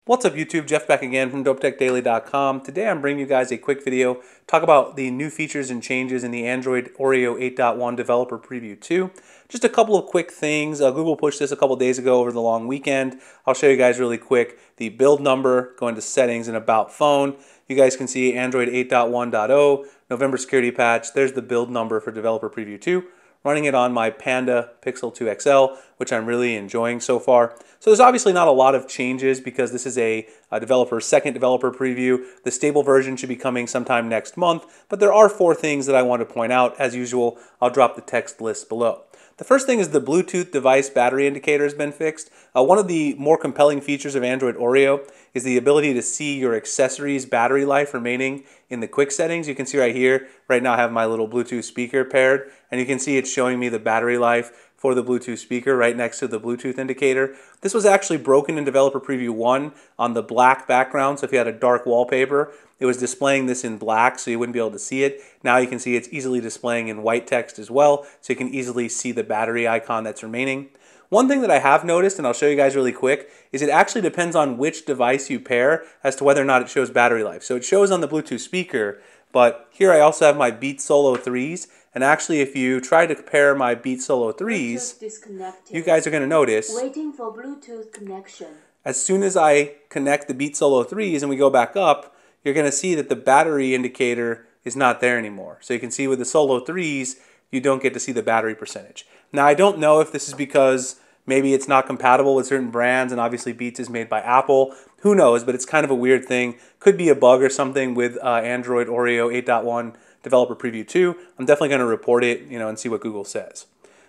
What's up YouTube, Jeff back again from DopeTechDaily.com. Today I'm bringing you guys a quick video, talk about the new features and changes in the Android Oreo 8.1 Developer Preview 2. Just a couple of quick things. Google pushed this a couple days ago over the long weekend. I'll show you guys really quick the build number, go into settings and about phone. You guys can see Android 8.1.0, November security patch. There's the build number for Developer Preview 2. Running it on my Panda Pixel 2 XL, which I'm really enjoying so far. So there's obviously not a lot of changes because this is a second developer preview. The stable version should be coming sometime next month, but there are 4 things that I want to point out. As usual, I'll drop the text list below. The first thing is the Bluetooth device battery indicator has been fixed. One of the more compelling features of Android Oreo is the ability to see your accessories battery life remaining in the quick settings. You can see right here, right now I have my little Bluetooth speaker paired, and you can see it's showing me the battery life for the Bluetooth speaker right next to the Bluetooth indicator. This was actually broken in Developer Preview 1 on the black background, so if you had a dark wallpaper, it was displaying this in black so you wouldn't be able to see it. Now you can see it's easily displaying in white text as well, so you can easily see the battery icon that's remaining. One thing that I have noticed, and I'll show you guys really quick, is it actually depends on which device you pair as to whether or not it shows battery life. So it shows on the Bluetooth speaker, but here I also have my Beats Solo 3s, and actually if you try to pair my Beats Solo 3s, you guys are going to notice, waiting for Bluetooth connection. As soon as I connect the Beats Solo 3s and we go back up, you're going to see that the battery indicator is not there anymore. So you can see with the Solo 3s, you don't get to see the battery percentage. Now I don't know if this is because maybe it's not compatible with certain brands, and obviously Beats is made by Apple. Who knows, but it's kind of a weird thing. Could be a bug or something with Android Oreo 8.1 Developer Preview 2. I'm definitely going to report it, and see what Google says.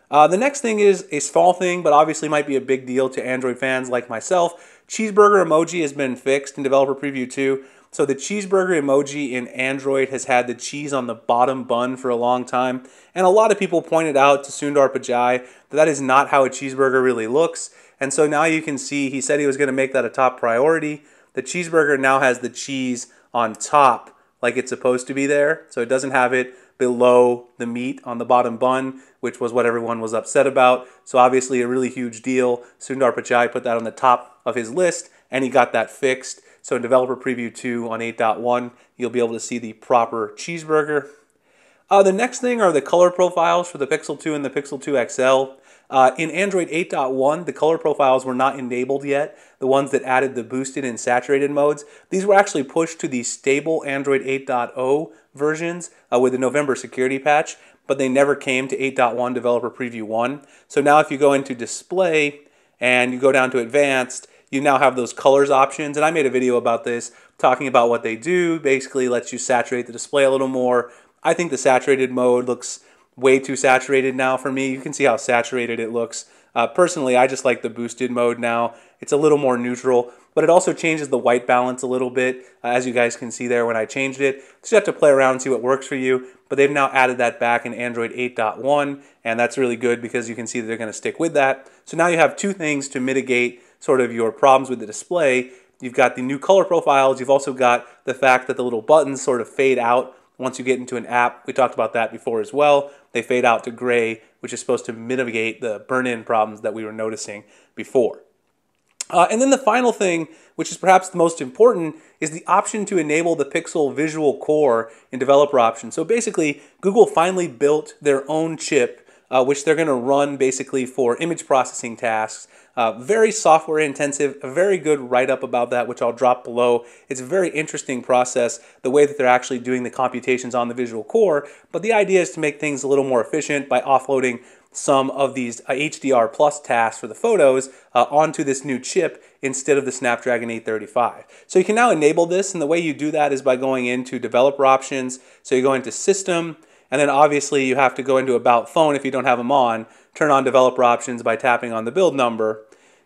The next thing is a small thing, but obviously might be a big deal to Android fans like myself. Cheeseburger Emoji has been fixed in Developer Preview 2. So the Cheeseburger Emoji in Android has had the cheese on the bottom bun for a long time. And a lot of people pointed out to Sundar Pichai that that is not how a cheeseburger really looks. And so now you can see he said he was going to make that a top priority. The cheeseburger now has the cheese on top like it's supposed to be there. So it doesn't have it below the meat on the bottom bun, which was what everyone was upset about. So obviously a really huge deal. Sundar Pichai put that on the top of his list, and he got that fixed. So in Developer Preview 2 on 8.1, you'll be able to see the proper cheeseburger. The next thing are the color profiles for the Pixel 2 and the Pixel 2 XL. In Android 8.1, the color profiles were not enabled yet, the ones that added the boosted and saturated modes. These were actually pushed to the stable Android 8.0 versions with the November security patch, but they never came to 8.1 Developer Preview 1. So now if you go into Display and you go down to Advanced, you now have those colors options, and I made a video about this talking about what they do. Basically lets you saturate the display a little more. I think the saturated mode looks way too saturated now for me. You can see how saturated it looks. Personally, I just like the boosted mode now. It's a little more neutral, but it also changes the white balance a little bit, as you guys can see there when I changed it. So you have to play around and see what works for you, but they've now added that back in Android 8.1, and that's really good because you can see that they're going to stick with that. So now you have 2 things to mitigate sort of your problems with the display. You've got the new color profiles. You've also got the fact that the little buttons sort of fade out once you get into an app. We talked about that before as well. They fade out to gray, which is supposed to mitigate the burn-in problems that we were noticing before. And then the final thing, which is perhaps the most important, is the option to enable the Pixel Visual Core in Developer Options. So basically, Google finally built their own chip, which they're going to run basically for image processing tasks. Very software intensive, a very good write-up about that, which I'll drop below. It's a very interesting process, the way that they're actually doing the computations on the Visual Core, but the idea is to make things a little more efficient by offloading some of these HDR plus tasks for the photos onto this new chip instead of the Snapdragon 835. So you can now enable this, and the way you do that is by going into Developer Options. So you go into System, and then obviously you have to go into About Phone if you don't have them on, turn on Developer Options by tapping on the build number,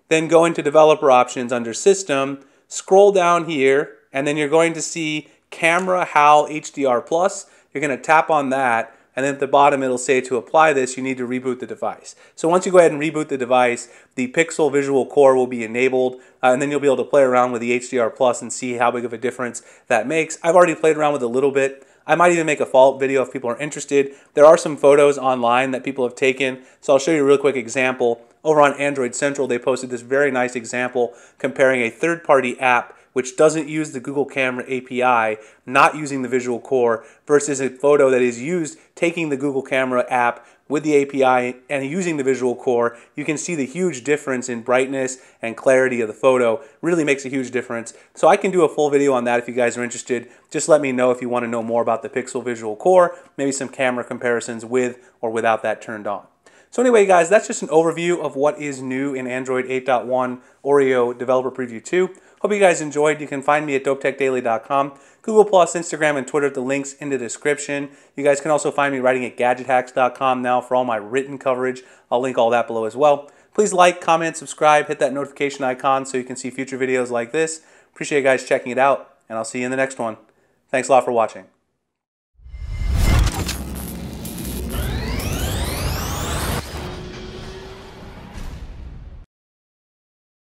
then go into Developer Options under System, scroll down here, and then you're going to see Camera HAL HDR Plus. You're going to tap on that, and then at the bottom it'll say to apply this, you need to reboot the device. So once you go ahead and reboot the device, the Pixel Visual Core will be enabled, and then you'll be able to play around with the HDR Plus and see how big of a difference that makes. I've already played around with it a little bit. I might even make a follow-up video if people are interested. There are some photos online that people have taken, so I'll show you a real quick example. Over on Android Central, they posted this very nice example comparing a third-party app which doesn't use the Google Camera API, not using the visual core, versus a photo that is used taking the Google Camera app with the API and using the visual core. You can see the huge difference in brightness and clarity of the photo. Really makes a huge difference. So I can do a full video on that if you guys are interested. Just let me know if you want to know more about the Pixel visual core, maybe some camera comparisons with or without that turned on. So anyway, guys, that's just an overview of what is new in Android 8.1 Oreo Developer Preview 2. Hope you guys enjoyed. You can find me at dopetechdaily.com, Google+, Instagram, and Twitter. The links in the description. You guys can also find me writing at gadgethacks.com now for all my written coverage. I'll link all that below as well. Please like, comment, subscribe, hit that notification icon so you can see future videos like this. Appreciate you guys checking it out, and I'll see you in the next one. Thanks a lot for watching.